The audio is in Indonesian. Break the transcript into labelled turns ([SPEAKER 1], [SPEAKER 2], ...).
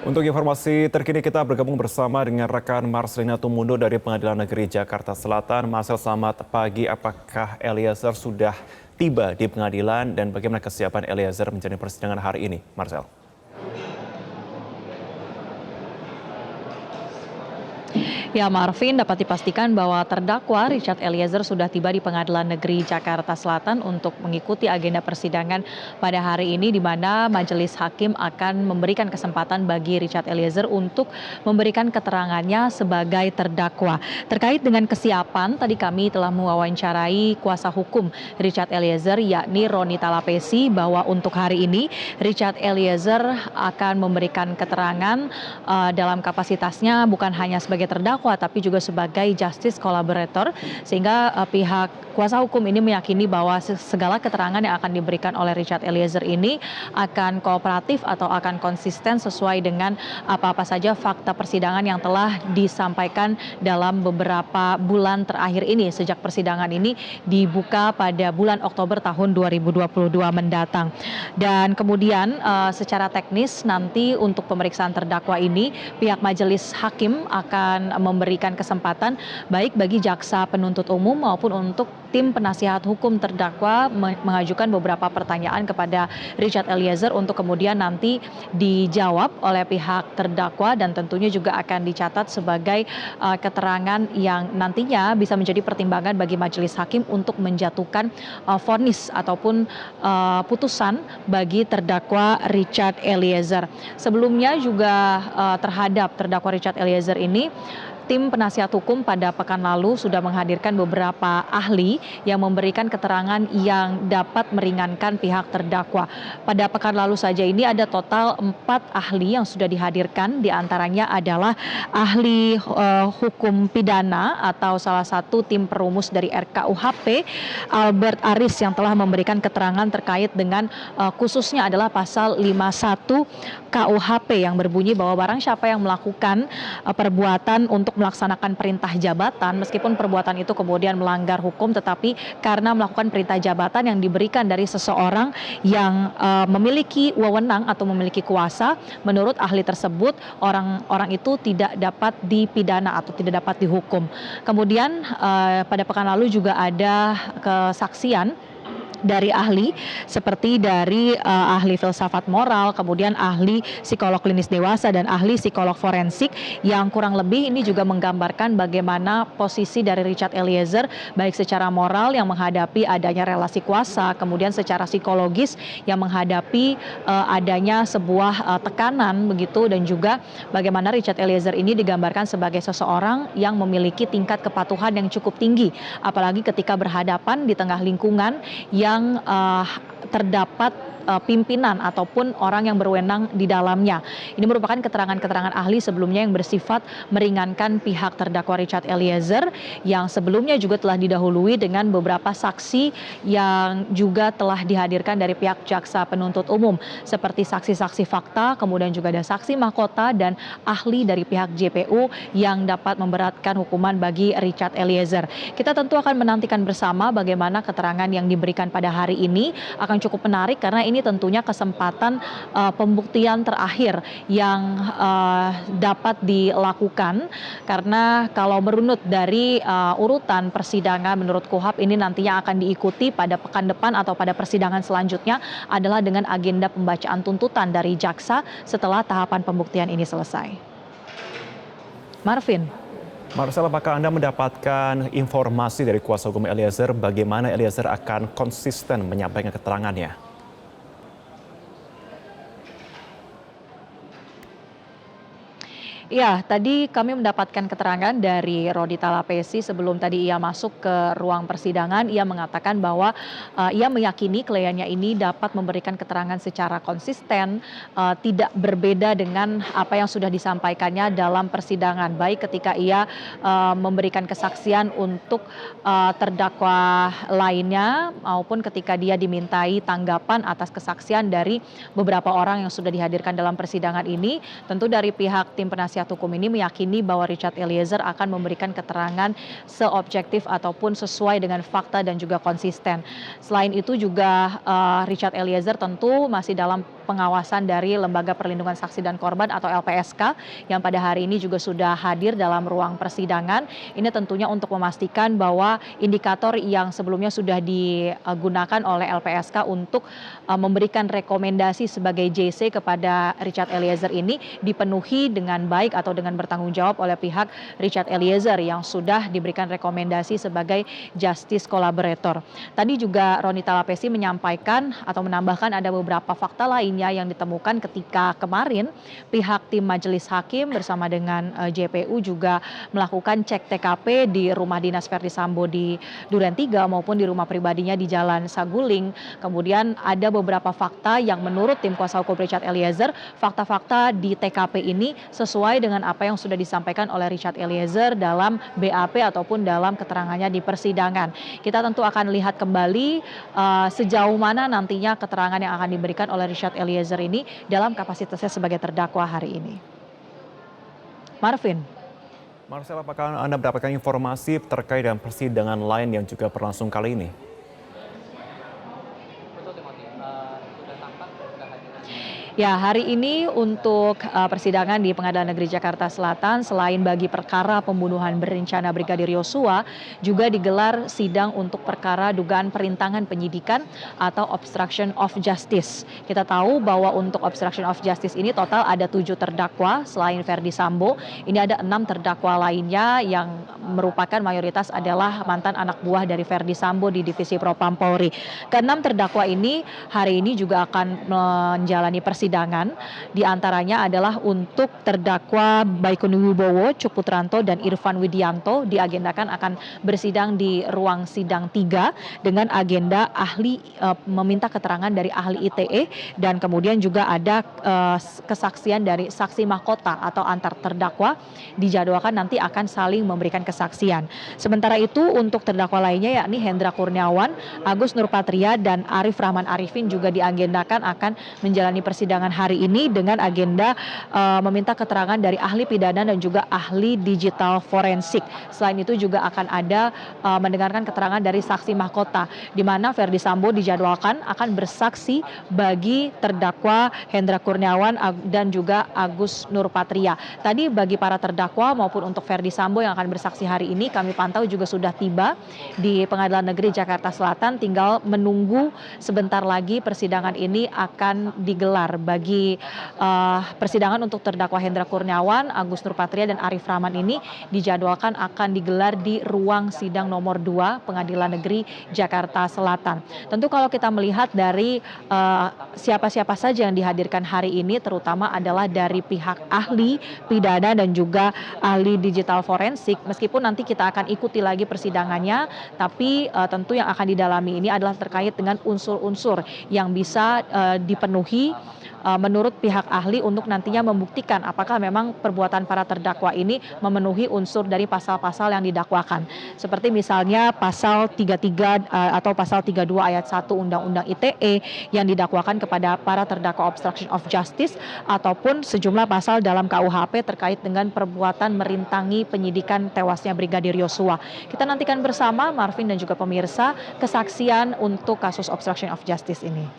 [SPEAKER 1] Untuk informasi terkini kita bergabung bersama dengan rekan Marcelina Tumundo dari Pengadilan Negeri Jakarta Selatan. Marcel, selamat pagi. Apakah Eliezer sudah tiba di pengadilan dan bagaimana kesiapan Eliezer menjalani persidangan hari ini, Marcel?
[SPEAKER 2] Ya, Marvin, dapat dipastikan bahwa terdakwa Richard Eliezer sudah tiba di Pengadilan Negeri Jakarta Selatan untuk mengikuti agenda persidangan pada hari ini, di mana majelis hakim akan memberikan kesempatan bagi Richard Eliezer untuk memberikan keterangannya sebagai terdakwa. Terkait dengan kesiapan, tadi kami telah mewawancarai kuasa hukum Richard Eliezer, yakni Roni Talapesi, bahwa untuk hari ini Richard Eliezer akan memberikan keterangan dalam kapasitasnya bukan hanya sebagai terdakwa tapi juga sebagai justice collaborator, sehingga pihak kuasa hukum ini meyakini bahwa segala keterangan yang akan diberikan oleh Richard Eliezer ini akan kooperatif atau akan konsisten sesuai dengan apa-apa saja fakta persidangan yang telah disampaikan dalam beberapa bulan terakhir ini sejak persidangan ini dibuka pada bulan Oktober tahun 2022 mendatang. Dan kemudian secara teknis nanti untuk pemeriksaan terdakwa ini pihak majelis hakim akan memberikan kesempatan baik bagi jaksa penuntut umum maupun untuk tim penasihat hukum terdakwa mengajukan beberapa pertanyaan kepada Richard Eliezer untuk kemudian nanti dijawab oleh pihak terdakwa, dan tentunya juga akan dicatat sebagai keterangan yang nantinya bisa menjadi pertimbangan bagi majelis hakim untuk menjatuhkan vonis ataupun putusan bagi terdakwa Richard Eliezer. Sebelumnya juga terhadap terdakwa Richard Eliezer ini, tim penasihat hukum pada pekan lalu sudah menghadirkan beberapa ahli yang memberikan keterangan yang dapat meringankan pihak terdakwa. Pada pekan lalu saja ini ada total 4 ahli yang sudah dihadirkan, diantaranya adalah ahli hukum pidana atau salah satu tim perumus dari RKUHP, Albert Aris, yang telah memberikan keterangan terkait dengan khususnya adalah pasal 51 KUHP yang berbunyi bahwa barang siapa yang melakukan perbuatan untuk melaksanakan perintah jabatan, meskipun perbuatan itu kemudian melanggar hukum, tetapi karena melakukan perintah jabatan yang diberikan dari seseorang yang memiliki wewenang atau memiliki kuasa, menurut ahli tersebut orang itu tidak dapat dipidana atau tidak dapat dihukum. Kemudian pada pekan lalu juga ada kesaksian dari ahli seperti dari ahli filsafat moral, kemudian ahli psikolog klinis dewasa dan ahli psikolog forensik, yang kurang lebih ini juga menggambarkan bagaimana posisi dari Richard Eliezer baik secara moral yang menghadapi adanya relasi kuasa, kemudian secara psikologis yang menghadapi adanya sebuah tekanan begitu, dan juga bagaimana Richard Eliezer ini digambarkan sebagai seseorang yang memiliki tingkat kepatuhan yang cukup tinggi, apalagi ketika berhadapan di tengah lingkungan yang terdapat pimpinan ataupun orang yang berwenang di dalamnya. Ini merupakan keterangan-keterangan ahli sebelumnya yang bersifat meringankan pihak terdakwa Richard Eliezer, yang sebelumnya juga telah didahului dengan beberapa saksi yang juga telah dihadirkan dari pihak jaksa penuntut umum, seperti saksi-saksi fakta, kemudian juga ada saksi mahkota dan ahli dari pihak JPU yang dapat memberatkan hukuman bagi Richard Eliezer. Kita tentu akan menantikan bersama bagaimana keterangan yang diberikan pada hari ini. Akan cukup menarik karena ini tentunya kesempatan pembuktian terakhir yang dapat dilakukan, karena kalau merunut dari urutan persidangan menurut KUHP ini nantinya akan diikuti pada pekan depan atau pada persidangan selanjutnya adalah dengan agenda pembacaan tuntutan dari jaksa setelah tahapan pembuktian ini selesai. Marvin.
[SPEAKER 1] Marcel, apakah Anda mendapatkan informasi dari kuasa hukum Eliezer bagaimana Eliezer akan konsisten menyampaikan keterangannya?
[SPEAKER 2] Ya, tadi kami mendapatkan keterangan dari Rodi Talapesi sebelum tadi ia masuk ke ruang persidangan. Ia mengatakan bahwa ia meyakini kliennya ini dapat memberikan keterangan secara konsisten, tidak berbeda dengan apa yang sudah disampaikannya dalam persidangan, baik ketika ia memberikan kesaksian untuk terdakwa lainnya maupun ketika dia dimintai tanggapan atas kesaksian dari beberapa orang yang sudah dihadirkan dalam persidangan ini. Tentu dari pihak tim penasihat penasihat hukum ini meyakini bahwa Richard Eliezer akan memberikan keterangan seobjektif ataupun sesuai dengan fakta dan juga konsisten. Selain itu juga Richard Eliezer tentu masih dalam pengawasan dari Lembaga Perlindungan Saksi dan Korban atau LPSK yang pada hari ini juga sudah hadir dalam ruang persidangan. Ini tentunya untuk memastikan bahwa indikator yang sebelumnya sudah digunakan oleh LPSK untuk memberikan rekomendasi sebagai JC kepada Richard Eliezer ini dipenuhi dengan baik atau dengan bertanggung jawab oleh pihak Richard Eliezer yang sudah diberikan rekomendasi sebagai justice collaborator. Tadi juga Roni Talapesi menyampaikan atau menambahkan ada beberapa fakta lainnya yang ditemukan ketika kemarin pihak tim majelis hakim bersama dengan JPU juga melakukan cek TKP di rumah dinas Verdi Sambo di Duren 3 maupun di rumah pribadinya di Jalan Saguling. Kemudian ada beberapa fakta yang menurut tim kuasa hukum Richard Eliezer, fakta-fakta di TKP ini sesuai dengan apa yang sudah disampaikan oleh Richard Eliezer dalam BAP ataupun dalam keterangannya di persidangan. Kita tentu akan lihat kembali sejauh mana nantinya keterangan yang akan diberikan oleh Richard Eliezer ini dalam kapasitasnya sebagai terdakwa hari ini. Marvin.
[SPEAKER 1] Marcel, apakah Anda mendapatkan informasi terkait dengan persidangan lain yang juga berlangsung kali ini?
[SPEAKER 2] Ya, hari ini untuk persidangan di Pengadilan Negeri Jakarta Selatan, selain bagi perkara pembunuhan berencana Brigadir Yosua, juga digelar sidang untuk perkara dugaan perintangan penyidikan atau obstruction of justice. Kita tahu bahwa untuk obstruction of justice ini total ada 7 terdakwa selain Verdi Sambo. Ini ada 6 terdakwa lainnya yang merupakan mayoritas adalah mantan anak buah dari Verdi Sambo di Divisi Propam Polri. Ke-6 terdakwa ini hari ini juga akan menjalani persidangan. Di antaranya adalah untuk terdakwa Baikuni Wibowo, Cuk Putranto, dan Irfan Widianto diagendakan akan bersidang di ruang sidang 3 dengan agenda ahli meminta keterangan dari ahli ITE dan kemudian juga ada kesaksian dari saksi mahkota atau antar terdakwa dijadwalkan nanti akan saling memberikan kesaksian. Sementara itu untuk terdakwa lainnya yakni Hendra Kurniawan, Agus Nurpatria, dan Arif Rahman Arifin juga diagendakan akan menjalani persidangan hari ini dengan agenda meminta keterangan dari ahli pidana dan juga ahli digital forensik. Selain itu juga akan ada mendengarkan keterangan dari saksi mahkota di mana Verdi Sambo dijadwalkan akan bersaksi bagi terdakwa Hendra Kurniawan dan juga Agus Nurpatria. Tadi bagi para terdakwa maupun untuk Verdi Sambo yang akan bersaksi hari ini kami pantau juga sudah tiba di Pengadilan Negeri Jakarta Selatan, tinggal menunggu sebentar lagi persidangan ini akan digelar. Bagi persidangan untuk terdakwa Hendra Kurniawan, Agus Nurpatria, dan Arif Rahman ini dijadwalkan akan digelar di ruang sidang nomor 2 Pengadilan Negeri Jakarta Selatan. Tentu kalau kita melihat dari siapa-siapa saja yang dihadirkan hari ini, terutama adalah dari pihak ahli pidana dan juga ahli digital forensik, meskipun nanti kita akan ikuti lagi persidangannya, tapi tentu yang akan didalami ini adalah terkait dengan unsur-unsur yang bisa dipenuhi menurut pihak ahli untuk nantinya membuktikan apakah memang perbuatan para terdakwa ini memenuhi unsur dari pasal-pasal yang didakwakan. Seperti misalnya pasal 33 atau pasal 32 ayat 1 Undang-Undang ITE yang didakwakan kepada para terdakwa obstruction of justice ataupun sejumlah pasal dalam KUHP terkait dengan perbuatan merintangi penyidikan tewasnya Brigadir Yosua. Kita nantikan bersama Marvin dan juga pemirsa kesaksian untuk kasus obstruction of justice ini.